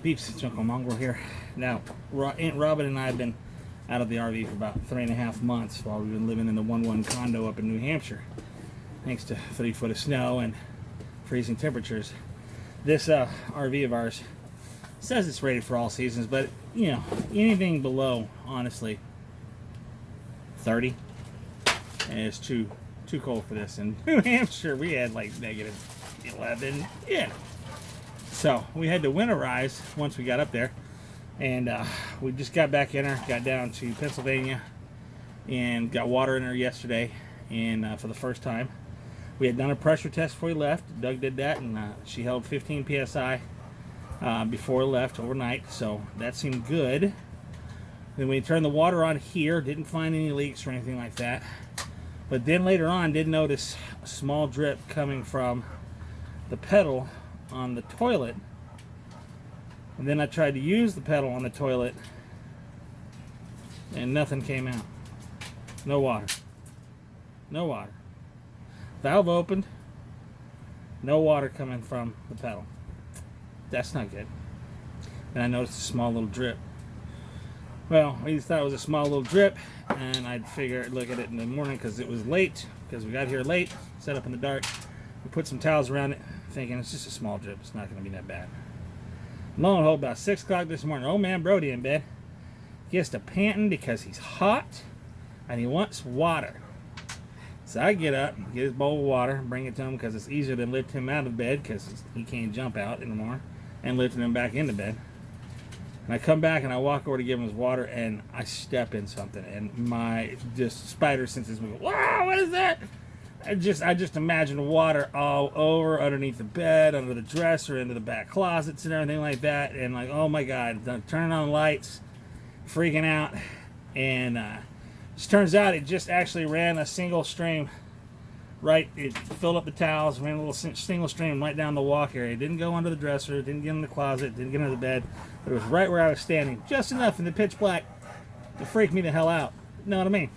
peeps, it's Uncle Mongrel here. Now, Aunt Robin and I have been out of the RV for about 3.5 months while we've been living in the 1-1 condo up in New Hampshire. Thanks to 3 foot of snow and freezing temperatures. This RV of ours says it's rated for all seasons, but you know, anything below, honestly, 30 is too cold for this. In New Hampshire, we had like -11. Yeah. So we had to winterize once we got up there, and we just got back in her, got down to Pennsylvania, and got water in her yesterday, and for the first time. We had done a pressure test before we left. Doug did that, and she held 15 psi before we left overnight, so that seemed good. Then we turned the water on here, didn't find any leaks or anything like that. But then later on, did notice a small drip coming from the pedal on the toilet. And then I tried to use the pedal on the toilet, and nothing came out. No water. No water. Valve opened. No water coming from the pedal. That's not good. And I noticed a small little drip. Well, we just thought it was a small little drip, and I'd look at it in the morning because it was late, because we got here late, set up in the dark. We put some towels around it, thinking it's just a small drip. It's not going to be that bad. Lo and behold, about 6 o'clock this morning, old man Brody in bed gets to panting because he's hot and he wants water. So I get up, get his bowl of water, bring it to him because it's easier than lift him out of bed because he can't jump out anymore, and lifting him back into bed. And I come back and I walk over to give him his water, and I step in something, and my spider senses move. Wow, what is that? I just imagine water all over, underneath the bed, under the dresser, into the back closets and everything like that. And like, oh my God, turning on the lights, freaking out. And it turns out it just actually ran a single stream. Right, it filled up the towels, ran a little single stream right down the walk area. It didn't go under the dresser, it didn't get in the closet, didn't get under the bed, but it was right where I was standing, just enough in the pitch black to freak me the hell out. You know what I mean?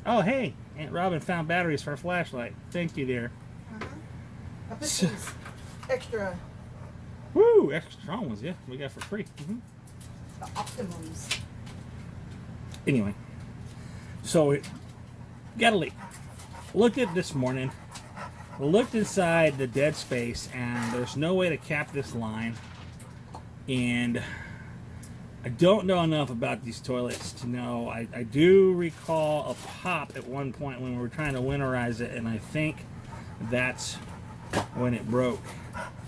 Oh, hey, Aunt Robin found batteries for a flashlight. Thank you, dear. I put these extra. Woo, extra strong ones, yeah, we got for free. The Optimums. Anyway, so it got a leak. Looked at it this morning, looked inside the dead space, and there's no way to cap this line. And I don't know enough about these toilets to know. I do recall a pop at one point when we were trying to winterize it, and I think that's when it broke,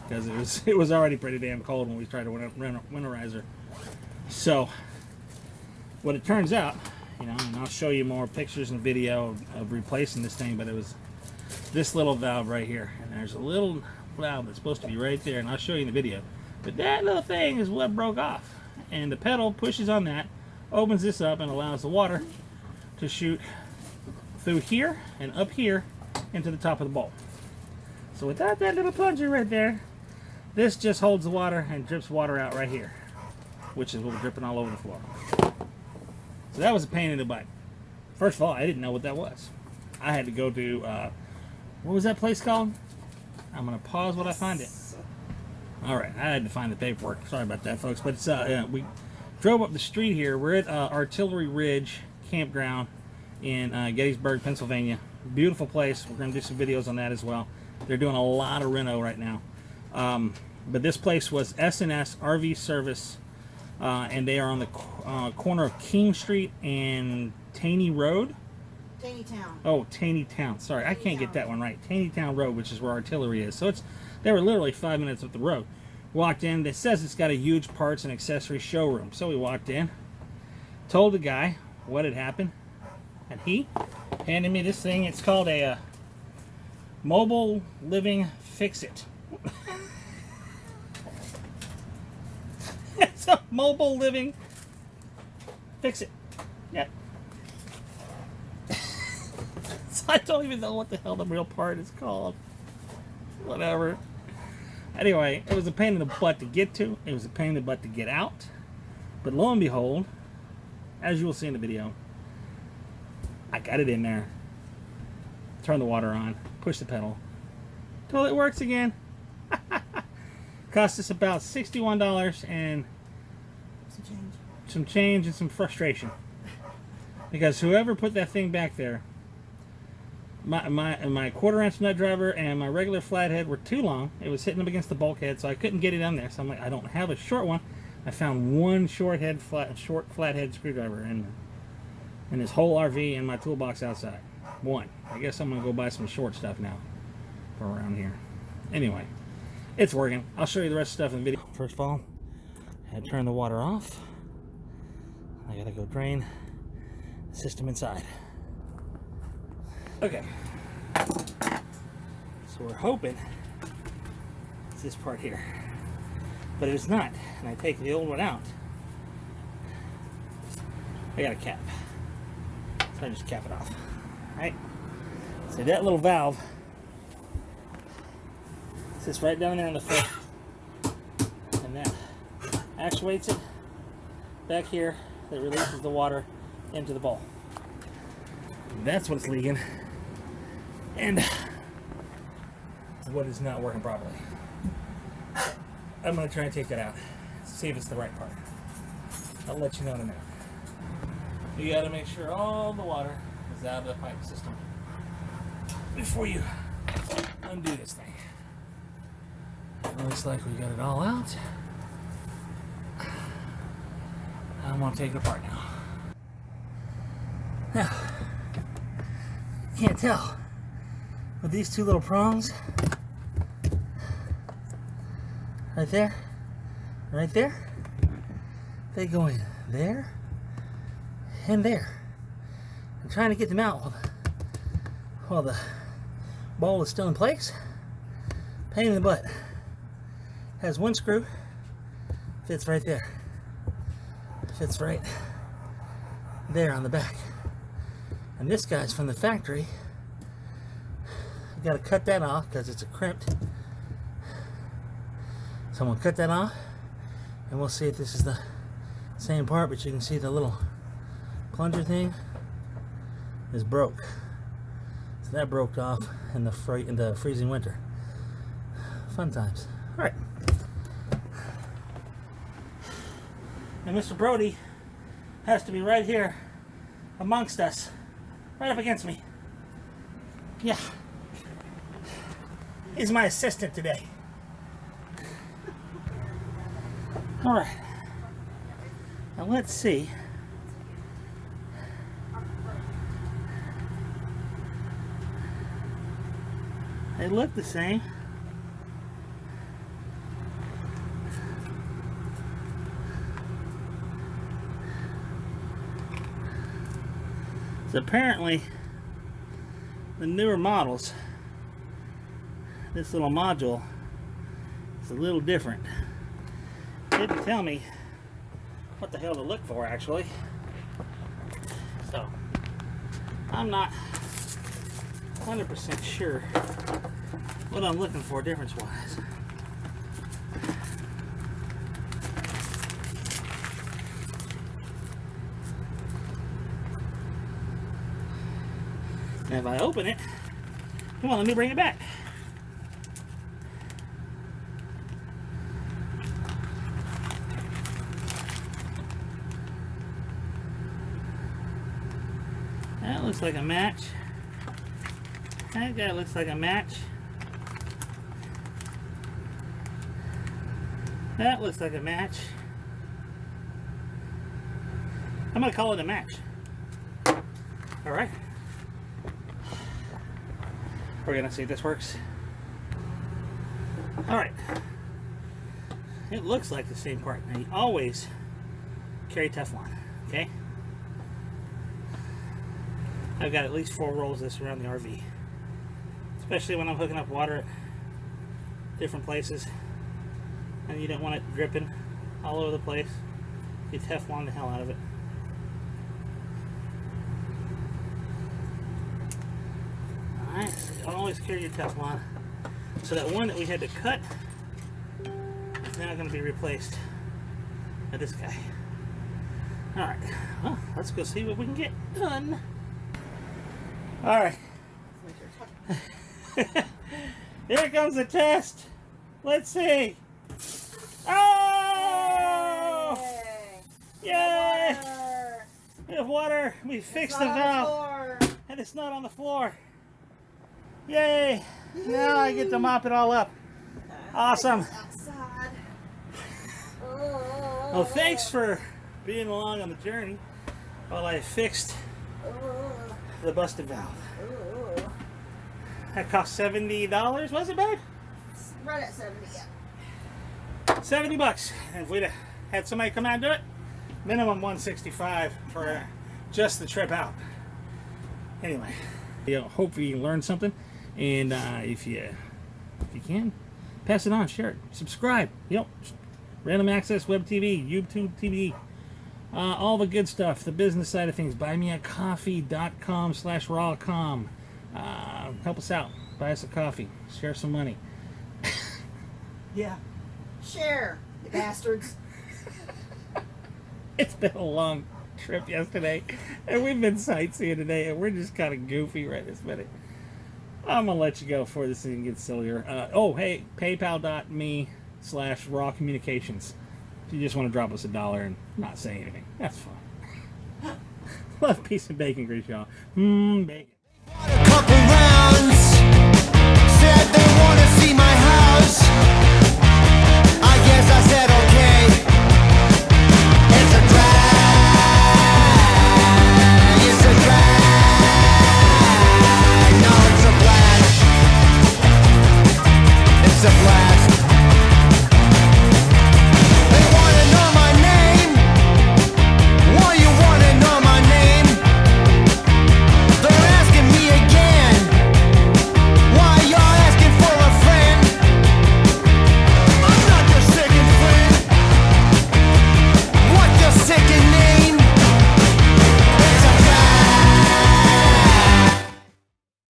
because it was already pretty damn cold when we tried to winterize her. So what it turns out, you know, and I'll show you more pictures and video of replacing this thing, but it was this little valve right here, and there's a little valve that's supposed to be right there, and I'll show you in the video, but that little thing is what broke off, and the pedal pushes on that, opens this up, and allows the water to shoot through here and up here into the top of the bowl. So without that little plunger right there, this just holds the water and drips water out right here, which is what we're dripping all over the floor. So that was a pain in the butt. First of all, I didn't know what that was. I had to go to, what was that place called? I'm going to pause while I find it. All right, I had to find the paperwork. Sorry about that, folks. But it's, we drove up the street here. We're at Artillery Ridge Campground in Gettysburg, Pennsylvania. Beautiful place. We're going to do some videos on that as well. They're doing a lot of reno right now. But this place was S&S RV Service. And they are on the corner of King Street and Taney Road. Taney Town. Oh, Taney Town. Sorry, I can't get that one right. Taney Town Road, which is where Artillery is. So they were literally 5 minutes up the road. Walked in. It says it's got a huge parts and accessory showroom. So we walked in, told the guy what had happened, and he handed me this thing. It's called a Mobile Living Fix-It. It's a Mobile Living Fix-It. Yep. So I don't even know what the hell the real part is called. Whatever. Anyway, it was a pain in the butt to get to. It was a pain in the butt to get out. But lo and behold, as you will see in the video, I got it in there. Turn the water on. Push the pedal. Till it works again. Cost us about $61 and some change and some frustration. Because whoever put that thing back there, my quarter-inch nut driver and my regular flathead were too long. It was hitting up against the bulkhead, so I couldn't get it on there. So I'm like, I don't have a short one. I found one short flathead screwdriver in this whole RV in my toolbox outside. One. I guess I'm gonna go buy some short stuff now for around here. Anyway, it's working. I'll show you the rest of the stuff in the video. First of all, I had to turn the water off. I gotta go drain the system inside. Okay, so we're hoping it's this part here, but it's not. And I take the old one out. I got a cap, so I just cap it off. All right. So that little valve sits right down there in the foot, and that actuates it back here. That releases the water into the bowl. That's what's leaking. And what is not working properly. I'm going to try and take that out. See if it's the right part. I'll let you know in a minute. You got to make sure all the water is out of the pipe system before you undo this thing. It looks like we got it all out. I'm going to take it apart now. Now, can't tell, but these two little prongs right there, they go in there and there. I'm trying to get them out while the bowl is still in place. Pain in the butt. Has one screw, fits right there, fits right there on the back. And this guy's from the factory. You gotta cut that off because it's a crimped. So I'm gonna cut that off and we'll see if this is the same part, but you can see the little plunger thing is broke. So that broke off in the freezing winter. Fun times. All right. And Mr. Brody has to be right here amongst us. Right up against me. Yeah. He's my assistant today. Alright. Now let's see. They look the same. So apparently, the newer models, this little module is a little different. It didn't tell me what the hell to look for, actually. So, I'm not 100% sure what I'm looking for difference-wise. And if I open it, come on, let me bring it back. That looks like a match. That guy looks like a match. That looks like a match. I'm gonna call it a match. All right. We're gonna see if this works. All right. It looks like the same part. Now you always carry Teflon, okay? I've got at least 4 rolls of this around the RV. Especially when I'm hooking up water at different places. And you don't want it dripping all over the place. You Teflon the hell out of it. Alright, so you always carry your Teflon. So that one that we had to cut is now going to be replaced by this guy. Alright, well, let's go see what we can get done. Alright. Here comes the test. Let's see. Yay! Water. We have water. We fixed the Not on valve. floor. And it's not on the floor. Yay! Now I get to mop it all up. Awesome. Outside. Well, thanks for being along on the journey while I fixed the busted valve. That cost $70, was it, babe? Right at 70, yeah. $70. And if we'd had somebody come out and do it, minimum $165 for just the trip out. Anyway, hopefully you learned something, and if you can, pass it on, share it, subscribe. Random access, WebTV, YouTube TV, all the good stuff, the business side of things. buymeacoffee.com/rawcom. Help us out. Buy us a coffee. Share some money. Yeah. Share, you bastards. It's been a long trip yesterday, and we've been sightseeing today, and we're just kind of goofy right this minute. I'm going to let you go before this thing gets sillier. Hey, paypal.me/rawcommunications. If you just want to drop us $1 and not say anything, that's fine. Love, peace, and bacon grease, y'all. Bacon.